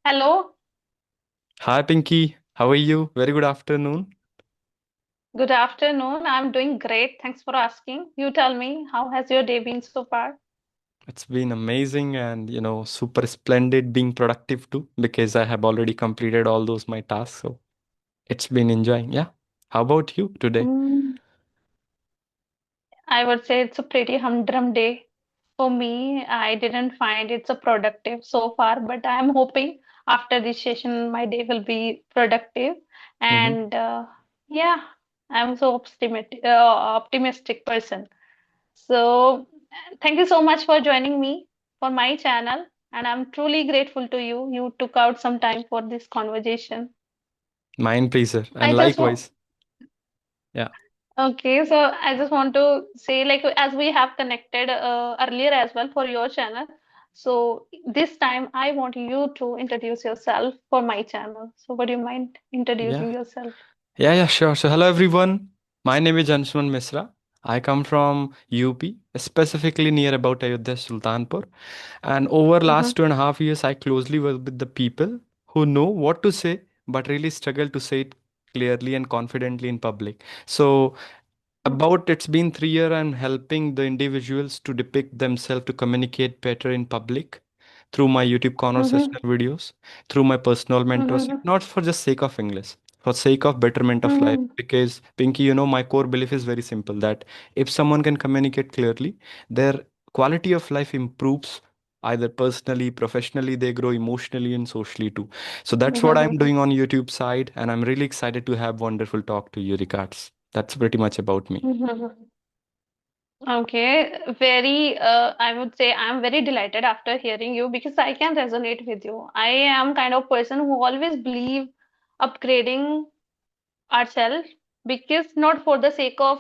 Hello, Hi Pinky, how are you? Very good afternoon. good afternoon. I'm doing great. Thanks for asking. You tell me, how has your day been so far? It's been amazing and super splendid being productive too because I have already completed all those my tasks. So it's been enjoying. Yeah. How about you today? Mm, I would say it's a pretty humdrum day for me. I didn't find it's a productive so far, but I'm hoping after this session my day will be productive. Mm-hmm. And yeah, I'm so optimistic person. So thank you so much for joining me for my channel, and I'm truly grateful to you. You took out some time for this conversation. Mine pleasure. And I just want, likewise. Yeah. okay, so I just want to say, like, as we have connected earlier as well for your channel, so this time I want you to introduce yourself for my channel. So, would you mind Yeah. introducing yourself? Yeah, sure. So hello everyone. My name is Anshuman Misra. I come from UP, specifically near about Ayodhya Sultanpur. And over Mm-hmm, last 2.5 years, I closely work with the people who know what to say, but really struggle to say it clearly and confidently in public. So about it's been 3 years, I'm helping the individuals to depict themselves to communicate better in public through my YouTube mm-hmm, conversational videos, through my personal mentorship, mm-hmm, not for just sake of English, for sake of betterment of life. mm-hmm, Because Pinky, my core belief is very simple that if someone can communicate clearly, their quality of life improves either personally, professionally, they grow emotionally and socially too. So that's what I'm mm-hmm, doing on YouTube side, and I'm really excited to have wonderful talk to you, regards. That's pretty much about me. mm-hmm. Okay, I would say I'm very delighted after hearing you because I can resonate with you. I am kind of person who always believe upgrading ourselves because not for the sake of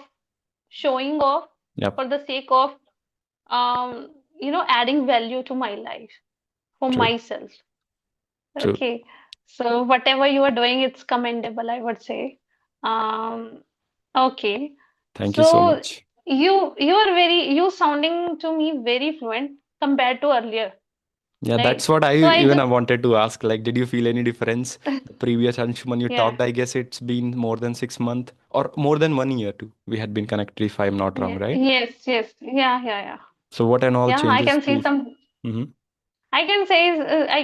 showing off, Yep, for the sake of adding value to my life for true, myself. true. Okay, so whatever you are doing, it's commendable, I would say. Um, okay, Thank you so so much. you sounding to me very fluent compared to earlier, Yeah, right? that's what I So I even I just wanted to ask. Like, did you feel any difference? The previous Anshuman you yeah, talked, I guess it's been more than 6 months or more than 1 year too. We had been connected, if I'm not wrong, yeah, right? yes, yeah. So what and all Yeah, I changes can see to? some. Hmm. I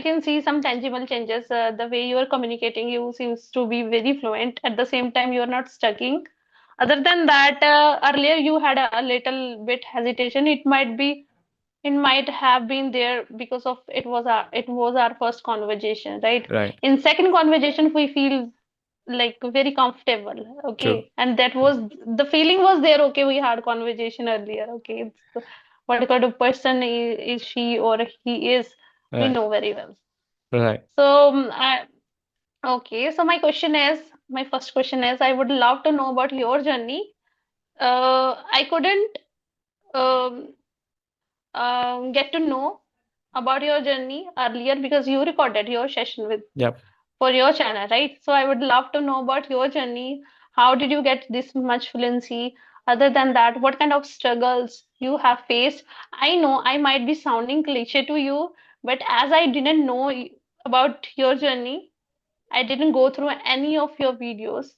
can see some tangible changes. The way you are communicating, you seems to be very fluent. At the same time, you are not stucking. Other than that, earlier you had a little bit hesitation. It might have been there because of it was our first conversation, right? Right. In second conversation, we feel like very comfortable, True. okay, and that True. was the feeling was there. Okay, we had conversation earlier. Okay, what kind of person is she or he is, we Right. know very well. Right. So okay, so my first question is, I would love to know about your journey. I couldn't um, get to know about your journey earlier because you recorded your session with Yep. for your channel, right? So I would love to know about your journey. How did you get this much fluency? Other than that, what kind of struggles you have faced? I know I might be sounding cliche to you, but as I didn't know about your journey, I didn't go through any of your videos,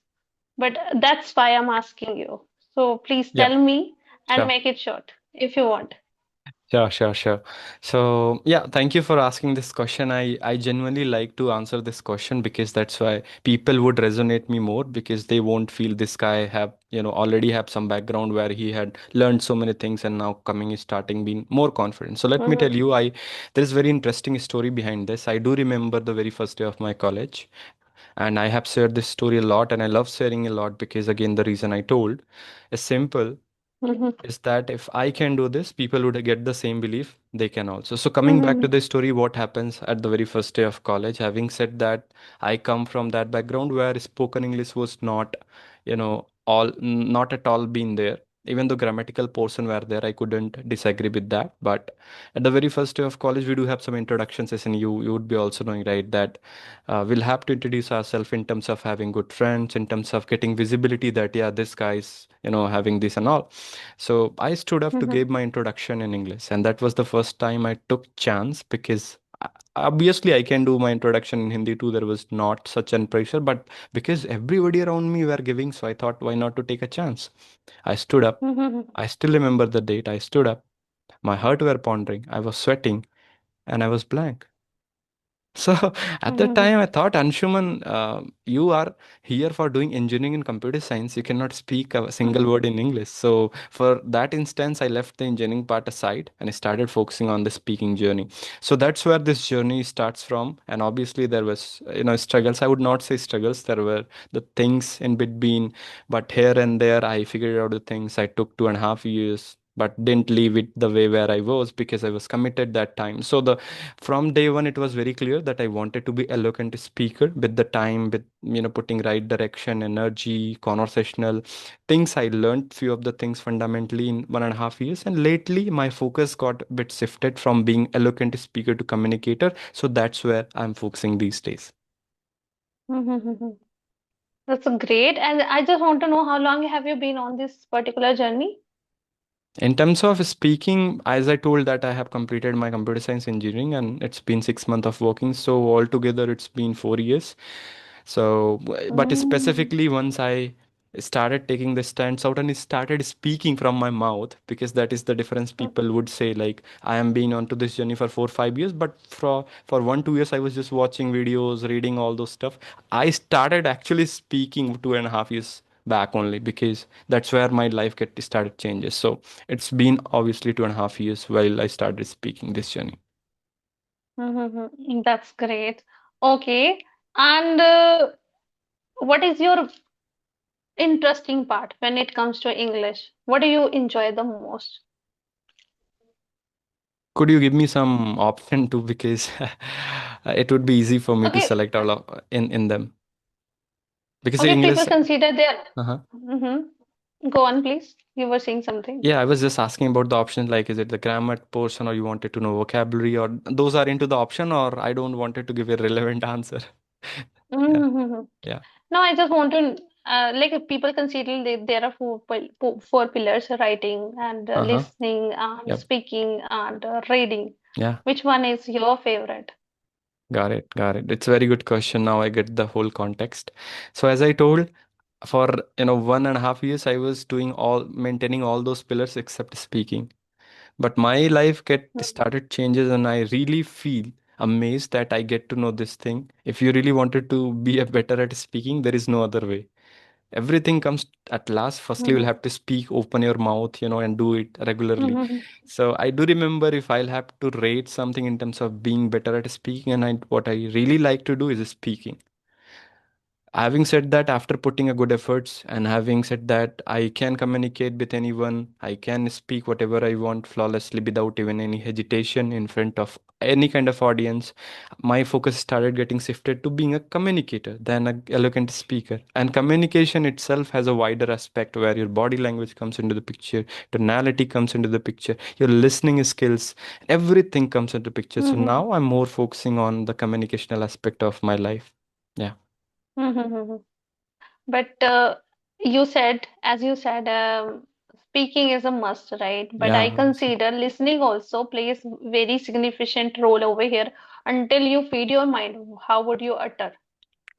but that's why I'm asking you. So please tell Yep. me and Sure. make it short if you want. Sure. So, yeah, thank you for asking this question. I genuinely like to answer this question because that's why people would resonate me more because they won't feel this guy have, already have some background where he had learned so many things and now coming is starting being more confident. So let me tell Mm-hmm. you, there is very interesting story behind this. I do remember the very first day of my college, and I have shared this story a lot, and I love sharing a lot because again, the reason I told is simple Mm-hmm. is that if I can do this, people would get the same belief they can also. So coming back to Mm-hmm. the story, what happens at the very first day of college, having said that, I come from that background where spoken English was not, all not at all been there. Even though grammatical portion were there, I couldn't disagree with that. But at the very first day of college, we do have some introduction session. You would be also knowing, right, that we'll have to introduce ourselves in terms of having good friends, in terms of getting visibility that yeah, this guy's having this and all. So I stood up to Mm-hmm. give my introduction in English, and that was the first time I took chance because obviously I can do my introduction in Hindi too. There was not such an pressure, but because everybody around me were giving, so I thought, why not to take a chance? I stood up. Mhm, I still remember the date. I stood up. My heart were pondering. I was sweating and I was blank. So at that mhm, time, I thought, Anshuman, you are here for doing engineering and computer science. You cannot speak a single mhm, word in English. So for that instance, I left the engineering part aside and I started focusing on the speaking journey. So that's where this journey starts from. And obviously, there was, struggles. I would not say struggles. There were the things in between, but here and there, I figured out the things. I took 2.5 years. But didn't leave it the way where I was because I was committed that time. So the from day one it was very clear that I wanted to be eloquent speaker with the time, with putting right direction, energy, conversational things. I learned few of the things fundamentally in 1.5 years, and lately my focus got a bit shifted from being eloquent speaker to communicator. So that's where I'm focusing these days. mhm, mhm. That's great. And I just want to know how long have you been on this particular journey? In terms of speaking, as I told that I have completed my computer science engineering and it's been 6 months of working. So altogether it's been 4 years. So, but Mm, specifically once I started taking the stands out and started speaking from my mouth, because that is the difference. People would say like I am being onto this journey for 4 5 years, but for 1 2 years I was just watching videos, reading all those stuff. I started actually speaking 2.5 years back only because that's where my life get started changes. So it's been obviously 2.5 years while I started speaking this journey. That's great. Okay. And what is your interesting part when it comes to English? What do you enjoy the most? Could you give me some option too, because it would be easy for me to Okay. select all of in them, because Okay, people English. consider their. Uh-huh. Go on, please. You were saying something. Yeah, I was just asking about the options, like is it the grammar portion or you wanted to know vocabulary, or those are into the option, or I don't wanted to give a relevant answer. Yeah, Mm-hmm. yeah. No, I just want to like if people consider there are four pillars: writing and Uh-huh. listening and Yep. speaking and reading. Yeah. Which one is your favorite? Got it. Got it. It's a very good question. Now I get the whole context. So as I told, for 1.5 years, I was doing all maintaining all those pillars except speaking. But my life get started changes, and I really feel amazed that I get to know this thing. If you really wanted to be a better at speaking, there is no other way. Everything comes at last. Firstly, you'll Mm-hmm. have to speak, open your mouth, and do it regularly. Mm-hmm. So I do remember, if I'll have to rate something in terms of being better at speaking, and what I really like to do is speaking. Having said that, after putting a good efforts and having said that I can communicate with anyone, I can speak whatever I want flawlessly without even any hesitation in front of any kind of audience, my focus started getting shifted to being a communicator than a eloquent speaker. And communication itself has a wider aspect where your body language comes into the picture, tonality comes into the picture, your listening skills, everything comes into picture. So Mm-hmm. now I'm more focusing on the communicational aspect of my life. Yeah. Mm-hmm. But as you said, speaking is a must, right? But Yeah, I obviously. consider listening also plays very significant role over here. Until you feed your mind, how would you utter?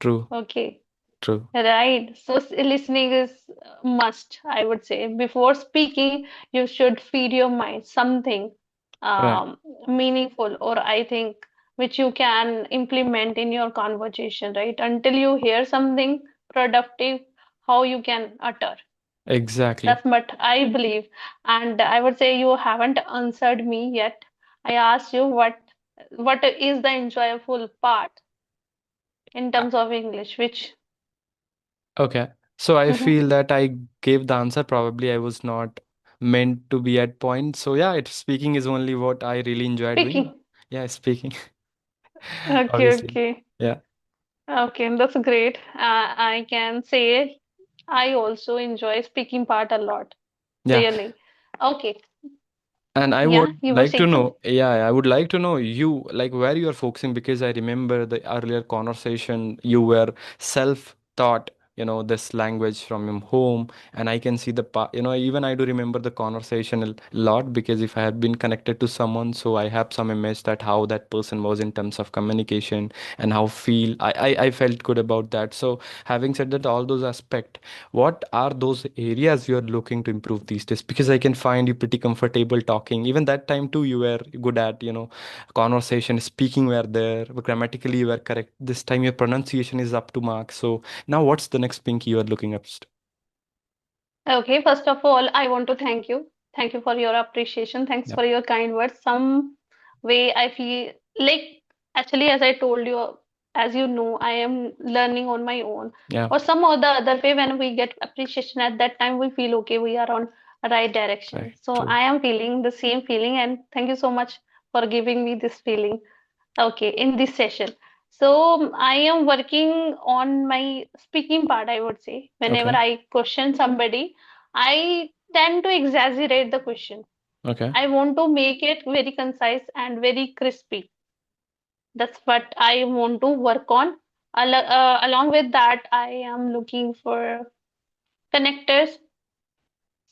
True, Okay. true. Right. So listening is must, I would say. Before speaking, you should feed your mind something Right. um, meaningful, or I think which you can implement in your conversation, right? Until you hear something productive, how you can utter. Exactly. That's what I believe. And I would say you haven't answered me yet. I asked you what is the enjoyable part in Uh, terms of English, which Okay. So I Mhm. feel that I gave the answer. Probably I was not meant to be at point. So yeah, speaking is only what I really enjoy doing. Speaking. Yeah, speaking. Okay, Obviously. okay. Yeah. Okay, that's great. I can say I also enjoy speaking part a lot, Yeah. really. Okay, And I yeah, would you were like to saying something. know, yeah, I would like to know you, like where you are focusing, because I remember the earlier conversation, you were self-taught. this language from home, and I can see even I do remember the conversation a lot, because if I have been connected to someone, so I have some image that how that person was in terms of communication, and how feel I felt good about that. So having said that, all those aspects, what are those areas you are looking to improve these days? Because I can find you pretty comfortable talking. Even that time too, you were good at, conversation, speaking were there, grammatically you were correct. This time your pronunciation is up to mark. So now what's the next pinky you are looking up? Okay, first of all, I want to thank you. Thank you for your appreciation. Thanks Yep. for your kind words. Some way I feel like, actually, as I told you, as you know, I am learning on my own. Yeah. Or some or the other way, when we get appreciation at that time, we feel okay, we are on a right direction. Right. So True. I am feeling the same feeling, and thank you so much for giving me this feeling. Okay, in this session. So I am working on my speaking part, I would say. Whenever Okay. I question somebody, I tend to exaggerate the question. Okay. I want to make it very concise and very crispy. That's what I want to work on. Along with that, I am looking for connectors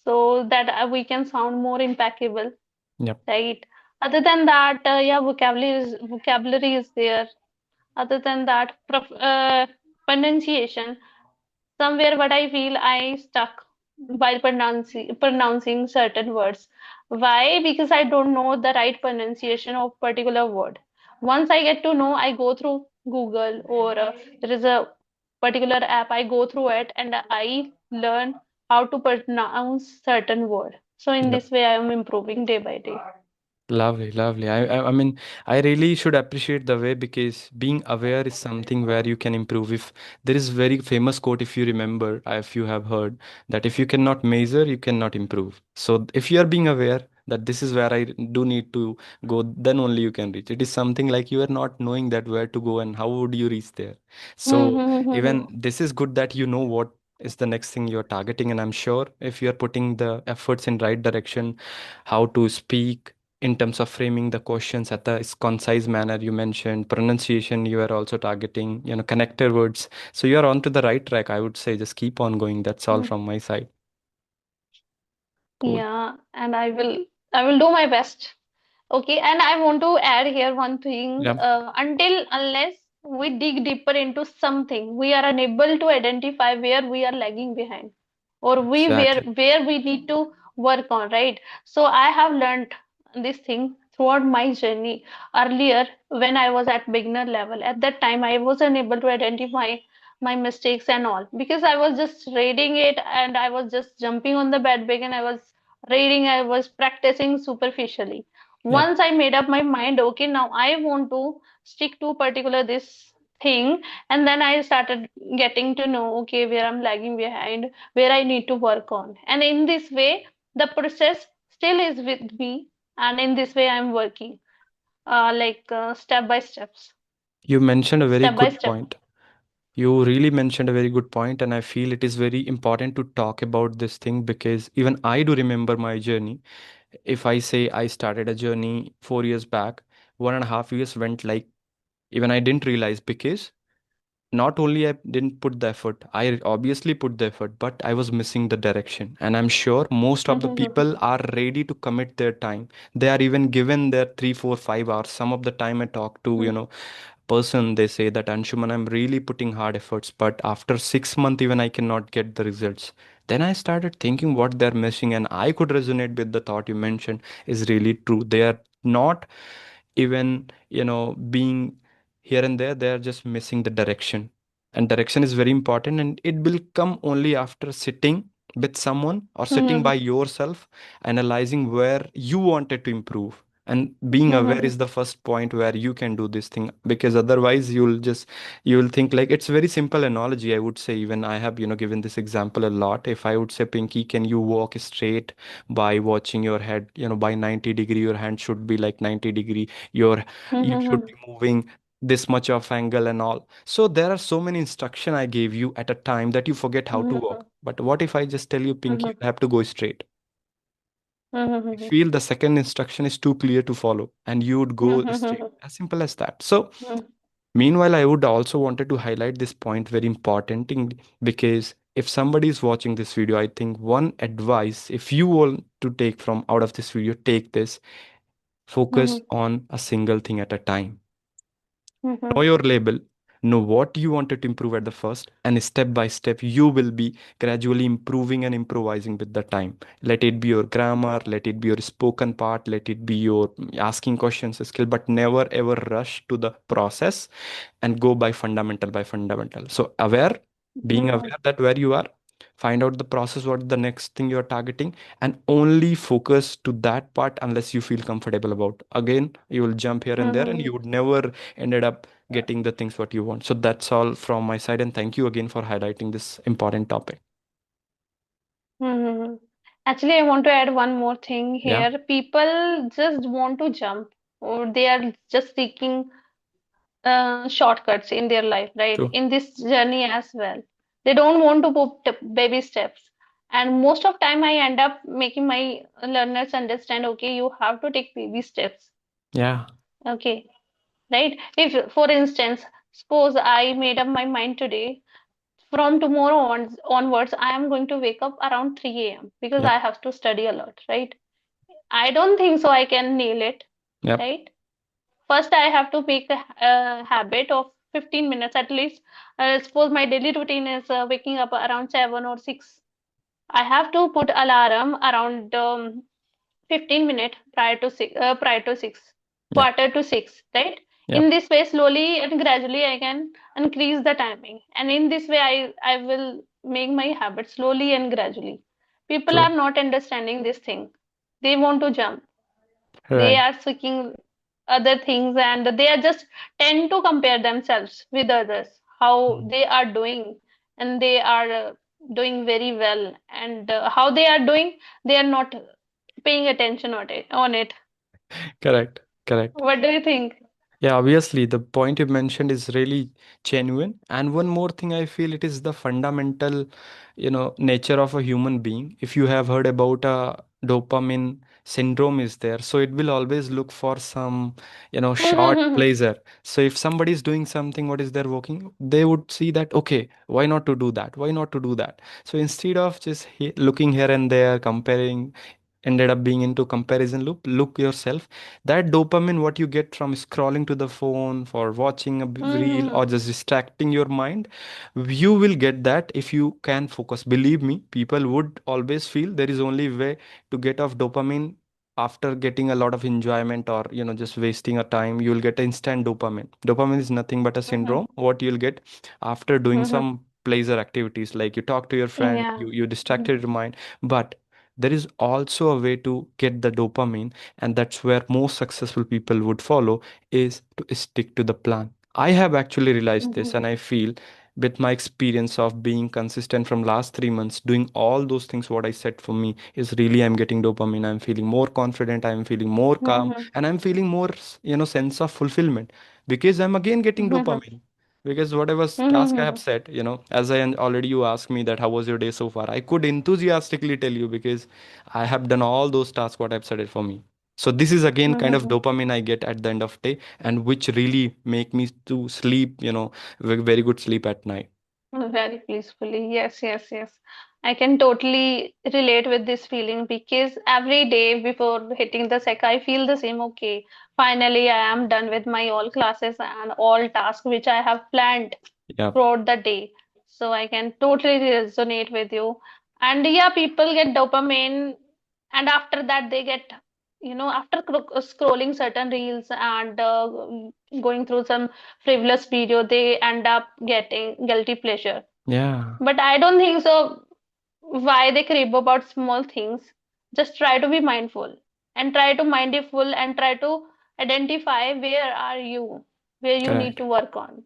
so that we can sound more impeccable, Yep. right? Other than that, yeah, vocabulary is there. Other than that, pronunciation, somewhere what I feel I stuck while pronouncing certain words. Why? Because I don't know the right pronunciation of particular word. Once I get to know, I go through Google, or there is a particular app, I go through it and I learn how to pronounce certain word. So in Yep. this way, I am improving day by day. Lovely, lovely. I mean, I really should appreciate the way, because being aware is something where you can improve. If there is very famous quote, if you remember, if you have heard, that if you cannot measure, you cannot improve. So if you are being aware that this is where I do need to go, then only you can reach. It is something like you are not knowing that where to go and how would you reach there. So even this is good that you know what is the next thing you're targeting, and I'm sure if you are putting the efforts in right direction, how to speak in terms of framing the questions at the concise manner. You mentioned pronunciation, you are also targeting, connector words. So you are on to the right track, I would say. Just keep on going. That's all from my side. Cool. Yeah, and I will do my best. Okay, and I want to add here one thing. Yeah. Until unless we dig deeper into something, we are unable to identify where we are lagging behind, or we Exactly. where we need to work on, right? So I have learned this thing throughout my journey. Earlier, when I was at beginner level, at that time I was unable to identify my mistakes and all, because I was just reading it and I was just jumping on the bandwagon. I was reading, I was practicing superficially. Yep. Once I made up my mind, okay, now I want to stick to particular this thing, and then I started getting to know, okay, where I'm lagging behind, where I need to work on. And in this way, the process still is with me, and in this way, I'm working, step by steps, You mentioned a very step by good step. point. You really mentioned a very good point, and I feel it is very important to talk about this thing, because even I do remember my journey. If I say I started a journey 4 years back, 1.5 years went like even I didn't realize, because not only I didn't put the effort, I obviously put the effort, but I was missing the direction. And I'm sure most of the people are ready to commit their time. They are even given their 3, 4, 5 hours. Some of the time I talk to, person, they say that Anshuman, I'm really putting hard efforts, but after 6 months, even I cannot get the results. Then I started thinking what they're missing, and I could resonate with the thought you mentioned is really true. They are not even being here and there, they are just missing the direction. And direction is very important, and it will come only after sitting with someone or sitting by yourself, analyzing where you wanted to improve. And being aware is the first point where you can do this thing, because otherwise you'll think like, it's very simple analogy, I would say. Even I have given this example a lot. If I would say, Pinky, can you walk straight by watching your head, by 90 degree, your hand should be like 90 degree, your you should be moving this much of angle and all. So there are so many instruction I gave you at a time that you forget how to walk. But what if I just tell you, Pinky, you have to go straight? You feel the second instruction is too clear to follow, and you would go straight. As simple as that. So Meanwhile, I would also wanted to highlight this point very important because if somebody is watching this video, I think one advice, if you want to take from out of this video, take this: focus Mhm. on a single thing at a time. Know Mhm. your label, know what you wanted to improve at the first, and step by step, you will be gradually improving and improvising with the time. Let it be your grammar, let it be your spoken part, let it be your asking questions skill, but never ever rush to the process and go by fundamental. So aware, being Mhm. aware that where you are, find out the process, what the next thing you're targeting, and only focus to that part unless you feel comfortable about. Again, you will jump here and there and Mhm. you would never ended up getting the things what you want. So that's all from my side, and thank you again for highlighting this important topic. Mhm. Actually, I want to add one more thing Yeah, here. People just want to jump, or they are just seeking shortcuts in their life, right? true. In this journey as well. They don't want to put baby steps. And most of time I end up making my learners understand, okay, you have to take baby steps. Yeah, Okay, right? If, for instance, suppose I made up my mind today, from tomorrow onwards, I am going to wake up around 3 a.m. because yep, I have to study a lot, right? I don't think so I can nail it, yep, right? First, I have to make a habit of 15 minutes at least. Suppose my daily routine is waking up around 7 or 6. I have to put alarm around 15 minutes prior to 6, yep, quarter to 6, right? In yep, this way, slowly and gradually, I can increase the timing. And in this way, I will make my habit slowly and gradually. People are true. not understanding this thing. They want to jump, they Right. are seeking other things, and they are just tend to compare themselves with others, how Mhm. they are doing, and they are doing very well, and how they are doing, they are not paying attention on it. Correct, correct. What do you think? Yeah, obviously, the point you mentioned is really genuine. And one more thing, I feel it is the fundamental, nature of a human being. If you have heard about a dopamine syndrome is there, so it will always look for some, short pleasure. So if somebody is doing something, what is their working, they would see that, okay, why not to do that? Why not to do that? So instead of just looking here and there, comparing, ended up being into comparison loop, look yourself, that dopamine what you get from scrolling to the phone for watching a reel or just distracting your mind, you will get that if you can focus. Believe me, people would always feel there is only way to get off dopamine after getting a lot of enjoyment, or just wasting a time. You will get instant dopamine. Dopamine is nothing but a syndrome what you'll get after doing some pleasure activities, like you talk to your friend, Yeah. you distracted your mind. But there is also a way to get the dopamine, and that's where most successful people would follow, is to stick to the plan. I have actually realized this, Mhm. and I feel with my experience of being consistent from last 3 months doing all those things what I said, for me is really I'm getting dopamine, I'm feeling more confident, I'm feeling more calm, Mhm. and I'm feeling more sense of fulfillment, because I'm again getting Mhm. dopamine. Because whatever task I have Mhm. set, as I already, you asked me that how was your day so far, I could enthusiastically tell you because I have done all those tasks what I've set it for me. So this is again kind of Mhm. dopamine I get at the end of day, and which really make me to sleep, very good sleep at night. Very peacefully. Yes, yes, yes. I can totally relate with this feeling because every day before hitting the sec, I feel the same. Okay, finally, I am done with my all classes and all tasks which I have planned Yeah. throughout the day. So I can totally resonate with you. And yeah, people get dopamine, and after that, they get, after scrolling certain reels and going through some frivolous video, they end up getting guilty pleasure. Yeah. But I don't think so. Why they crave about small things? Just try to be mindful and try to mindful and try to identify where are you, where you need Correct. to work on.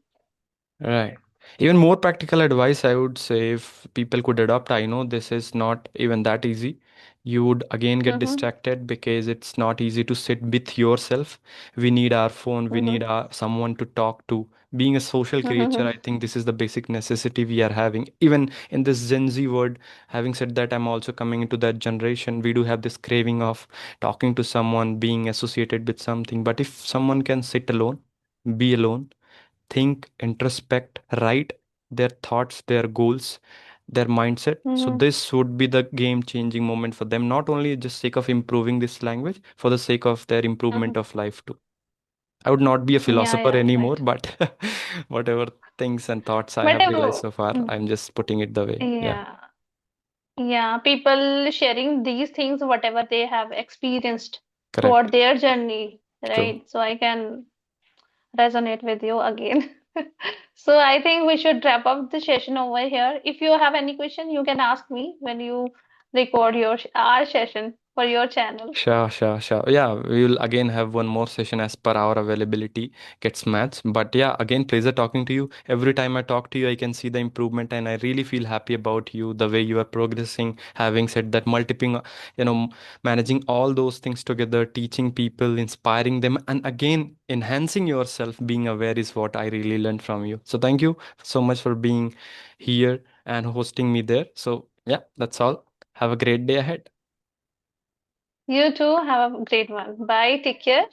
Right. Even more practical advice, I would say, if people could adopt, I know this is not even that easy. You would again get Mm-hmm. distracted because it's not easy to sit with yourself. We need our phone, we need Mm-hmm. someone to talk to. Being a social creature, Mm-hmm. I think this is the basic necessity we are having. Even in this Gen Z world, having said that, I'm also coming into that generation. We do have this craving of talking to someone, being associated with something. But if someone can sit alone, be alone, think, introspect, write their thoughts, their goals, their mindset. So Mm-hmm. this would be the game changing moment for them, not only just sake of improving this language, for the sake of their Mm-hmm. improvement of life too. I would not be a Yeah, philosopher yeah, anymore, right. but whatever things and thoughts I But have realized so far, mm, I'm just putting it the way. Yeah, yeah, yeah, people sharing these things, whatever they have experienced throughout correct. their journey, True. right? So I can resonate with you again. So I think we should wrap up the session over here. If you have any question, you can ask me when you record your our session for your channel. Sure, sure, sure. Yeah, we will again have one more session as per our availability gets matched. But yeah, again, pleasure talking to you. Every time I talk to you, I can see the improvement, and I really feel happy about you, the way you are progressing. Having said that, multiplying, managing all those things together, teaching people, inspiring them, and again, enhancing yourself, being aware is what I really learned from you. So thank you so much for being here and hosting me there. So yeah, that's all. Have a great day ahead. You too have a great one. Bye. Take care.